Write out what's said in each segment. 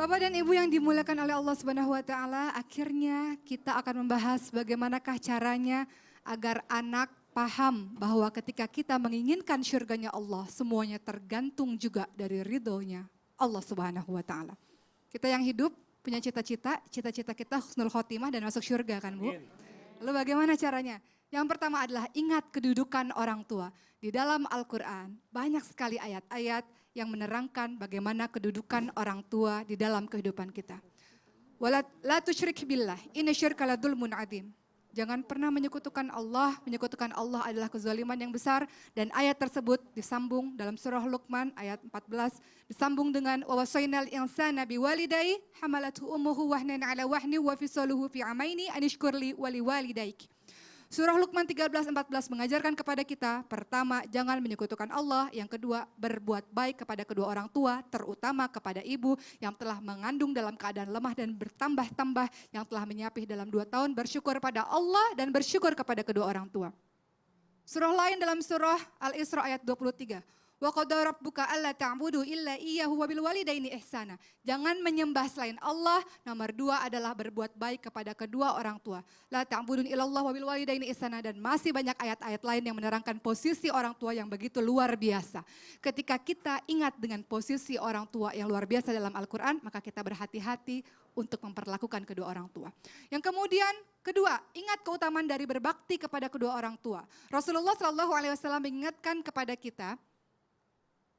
Bapak dan Ibu yang dimuliakan oleh Allah Subhanahu wa taala, akhirnya kita akan membahas bagaimanakah caranya agar anak paham bahwa ketika kita menginginkan syurganya Allah, semuanya tergantung juga dari ridhonya Allah Subhanahu wa taala. Kita yang hidup punya cita-cita, cita-cita kita husnul khotimah dan masuk syurga kan Bu? Lalu bagaimana caranya? Yang pertama adalah ingat kedudukan orang tua. Di dalam Al-Quran banyak sekali ayat-ayat yang menerangkan bagaimana kedudukan orang tua di dalam kehidupan kita. La tusyrik billah, inna syirka la dzulmun adzim. Jangan pernah menyekutukan Allah adalah kezaliman yang besar. Dan ayat tersebut disambung dalam surah Luqman ayat 14. Disambung dengan wa wasainal insana biwalidayhi hamalathu ummuhu wahnan ala wahni wa fisaluhu fi amaini anishkurli wali walidaik. Surah Luqman 13-14 mengajarkan kepada kita, pertama jangan menyekutukan Allah, yang kedua berbuat baik kepada kedua orang tua, terutama kepada ibu yang telah mengandung dalam keadaan lemah dan bertambah-tambah, yang telah menyapih dalam 2 tahun, bersyukur pada Allah dan bersyukur kepada kedua orang tua. Surah lain dalam surah Al-Isra ayat 23. Wa qadara rabbuka alla ta'budu illa iyyahu wa bil walidaini ihsana. Jangan menyembah selain Allah. Nomor 2 adalah berbuat baik kepada kedua orang tua. La ta'budun illallah wa bil walidaini ihsana, dan masih banyak ayat-ayat lain yang menerangkan posisi orang tua yang begitu luar biasa. Ketika kita ingat dengan posisi orang tua yang luar biasa dalam Al-Qur'an, maka kita berhati-hati untuk memperlakukan kedua orang tua. Yang kemudian kedua, ingat keutamaan dari berbakti kepada kedua orang tua. Rasulullah SAW mengingatkan kepada kita,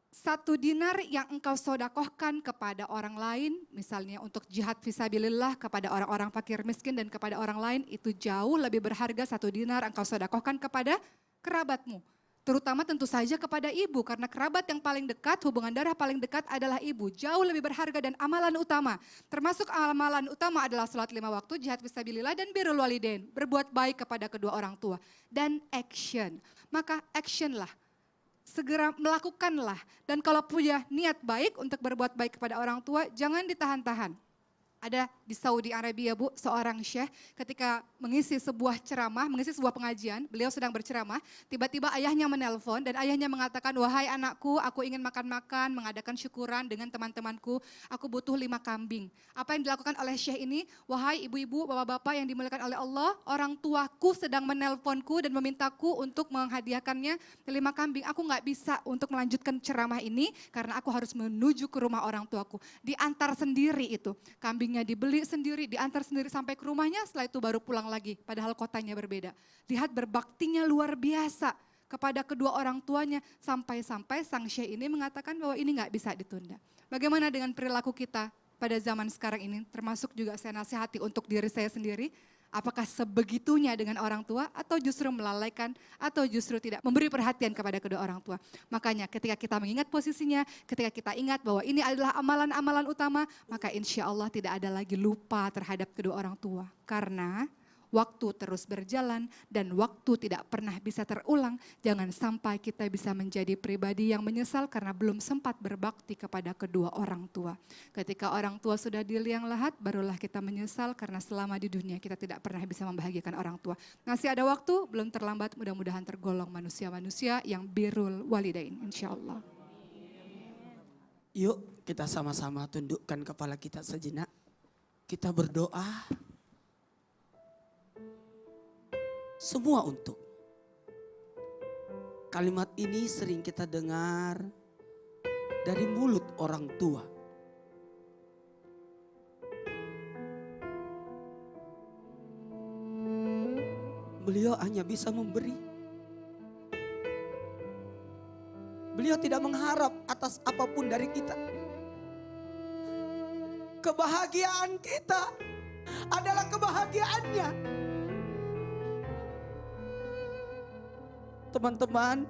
1 dinar yang engkau sodakohkan kepada orang lain, misalnya untuk jihad fisabilillah kepada orang-orang fakir miskin dan kepada orang lain, itu jauh lebih berharga 1 dinar engkau sodakohkan kepada kerabatmu. Terutama tentu saja kepada ibu, karena kerabat yang paling dekat, hubungan darah paling dekat adalah ibu. Jauh lebih berharga dan amalan utama. Termasuk amalan utama adalah salat 5 waktu, jihad fisabilillah dan birrul walidain. Berbuat baik kepada kedua orang tua. Dan action. Maka actionlah. Segera melakukanlah, dan kalau punya niat baik untuk berbuat baik kepada orang tua, jangan ditahan-tahan. Ada di Saudi Arabia Bu, seorang syekh ketika mengisi sebuah ceramah, mengisi sebuah pengajian, beliau sedang berceramah, tiba-tiba ayahnya menelpon dan ayahnya mengatakan, wahai anakku, aku ingin makan-makan, mengadakan syukuran dengan teman-temanku, aku butuh 5 kambing. Apa yang dilakukan oleh syekh ini? Wahai ibu-ibu, bapak-bapak yang dimuliakan oleh Allah, orang tuaku sedang menelponku dan memintaku untuk menghadiahkannya 5 kambing. Aku nggak bisa untuk melanjutkan ceramah ini karena aku harus menuju ke rumah orang tuaku. Diantar sendiri itu, kambingnya dibeli sendiri, diantar sendiri sampai ke rumahnya, setelah itu baru pulang lagi, padahal kotanya berbeda. Lihat berbaktinya luar biasa kepada kedua orang tuanya, sampai-sampai sang syekh ini mengatakan bahwa ini nggak bisa ditunda. Bagaimana dengan perilaku kita pada zaman sekarang ini, termasuk juga saya nasihati untuk diri saya sendiri, apakah sebegitunya dengan orang tua atau justru melalaikan atau justru tidak memberi perhatian kepada kedua orang tua. Makanya ketika kita mengingat posisinya, ketika kita ingat bahwa ini adalah amalan-amalan utama, maka insya Allah tidak ada lagi lupa terhadap kedua orang tua. Karena waktu terus berjalan dan waktu tidak pernah bisa terulang. Jangan sampai kita bisa menjadi pribadi yang menyesal karena belum sempat berbakti kepada kedua orang tua. Ketika orang tua sudah di liang lahat, barulah kita menyesal karena selama di dunia kita tidak pernah bisa membahagiakan orang tua. Masih ada waktu, belum terlambat, mudah-mudahan tergolong manusia-manusia yang birrul walidain, insya Allah. Yuk kita sama-sama tundukkan kepala kita sejenak. Kita berdoa. Semua untuk. Kalimat ini sering kita dengar dari mulut orang tua. Beliau hanya bisa memberi. Beliau tidak mengharap atas apapun dari kita. Kebahagiaan kita adalah kebahagiaannya. Teman-teman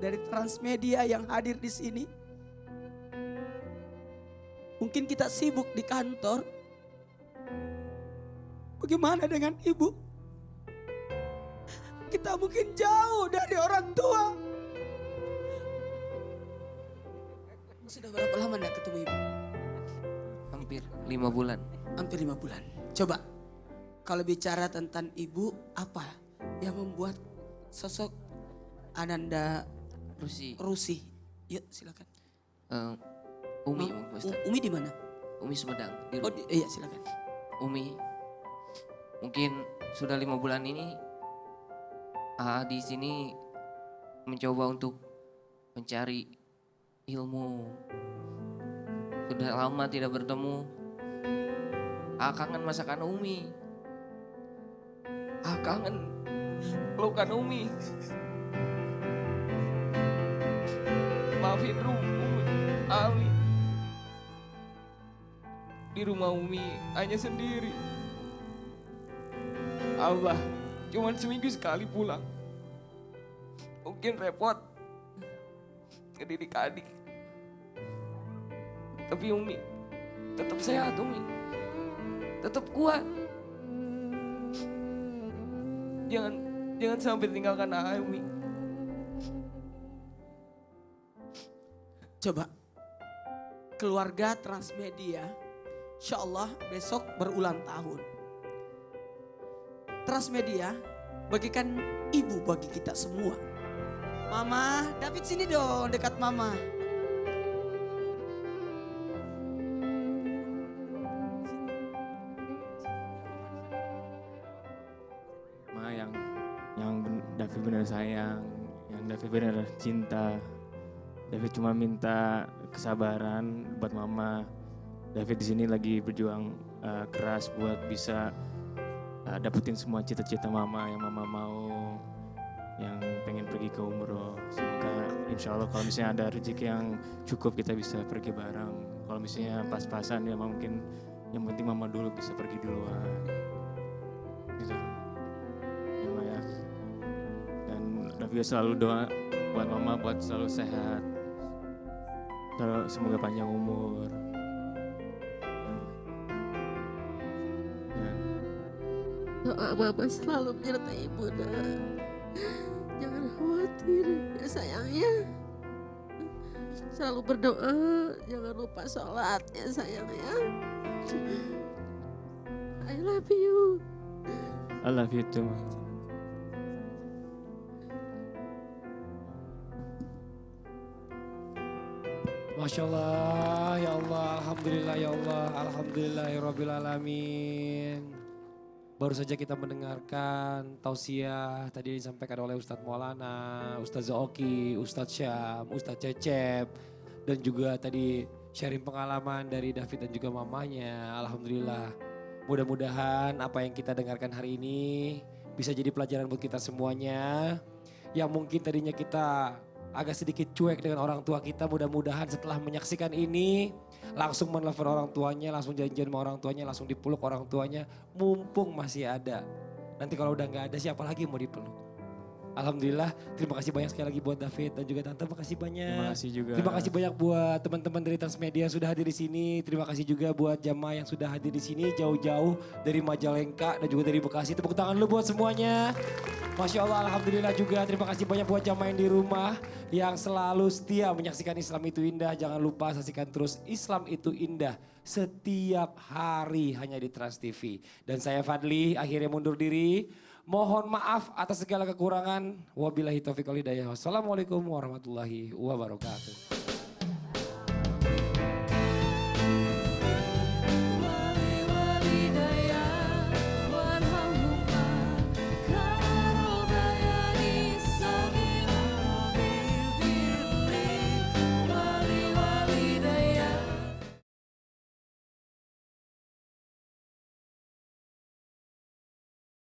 dari Transmedia yang hadir di sini, mungkin kita sibuk di kantor. Bagaimana dengan ibu? Kita mungkin jauh dari orang tua. Sudah berapa lama enggak ketemu ibu? Hampir 5 bulan. Hampir 5 bulan. Coba, kalau bicara tentang ibu, apa yang membuat sosok Ananda Rusi. Rusi? Yuk silakan. Umi Bang Ustaz. Umi di mana? Umi Sumedang. Di Oh iya silakan. Umi, mungkin sudah 5 bulan ini di sini mencoba untuk mencari ilmu. Sudah lama tidak bertemu. Kangen masakan Umi. Kangen pelukan Umi. Maafin Umi, Ami. Di rumah Umi hanya sendiri. Abah cuma seminggu sekali pulang. Mungkin repot ngedidik adik. Tapi Umi tetap sehat, Umi. Tetap kuat. Jangan sampai tinggalkan Umi. Coba keluarga Transmedia, insya Allah besok berulang tahun. Transmedia bagikan ibu bagi kita semua. Mama, David sini dong dekat mama. Ma yang David benar sayang, yang David benar cinta. David cuma minta kesabaran buat mama. David di sini lagi berjuang keras buat bisa dapetin semua cita-cita mama yang mama mau, yang pengen pergi ke umroh. Semoga insya Allah kalau misalnya ada rezeki yang cukup kita bisa pergi bareng. Kalau misalnya pas-pasan ya mungkin yang penting mama dulu bisa pergi duluan. Gitu. Ya, Ma, ya. Dan David selalu doa buat mama buat selalu sehat. Semoga panjang umur. Ya. Doa mama selalu menyertai Bunda. Jangan khawatir ya sayangnya. Selalu berdoa, jangan lupa sholat ya sayang ya. I love you. I love you too, Ma. Masya Allah, ya Allah, Alhamdulillah ya Allah, Alhamdulillahirrabbilalamin. Baru saja kita mendengarkan tausiah tadi disampaikan oleh Ustadz Maulana, Ustadz Zoki, Ustadz Syam, Ustadz Cecep. Dan juga tadi sharing pengalaman dari David dan juga mamanya. Alhamdulillah, mudah-mudahan apa yang kita dengarkan hari ini bisa jadi pelajaran buat kita semuanya. Yang mungkin tadinya kita agak sedikit cuek dengan orang tua kita, mudah-mudahan setelah menyaksikan ini langsung menelpon orang tuanya, langsung janjian sama orang tuanya, langsung dipeluk orang tuanya, mumpung masih ada. Nanti kalau udah nggak ada siapa lagi mau dipeluk. Alhamdulillah, terima kasih banyak sekali lagi buat David dan juga Tante, makasih banyak. Terima kasih juga. Terima kasih banyak buat teman-teman dari Transmedia yang sudah hadir di sini. Terima kasih juga buat jamaah yang sudah hadir di sini jauh-jauh dari Majalengka dan juga dari Bekasi. Tepuk tangan dulu buat semuanya. Masya Allah, Alhamdulillah juga. Terima kasih banyak buat jamaah yang di rumah yang selalu setia menyaksikan Islam Itu Indah. Jangan lupa saksikan terus Islam Itu Indah setiap hari hanya di Trans TV. Dan saya Fadli akhirnya mundur diri. Mohon maaf atas segala kekurangan. Wabillahi taufiq wal hidayah. Wassalamualaikum warahmatullahi wabarakatuh.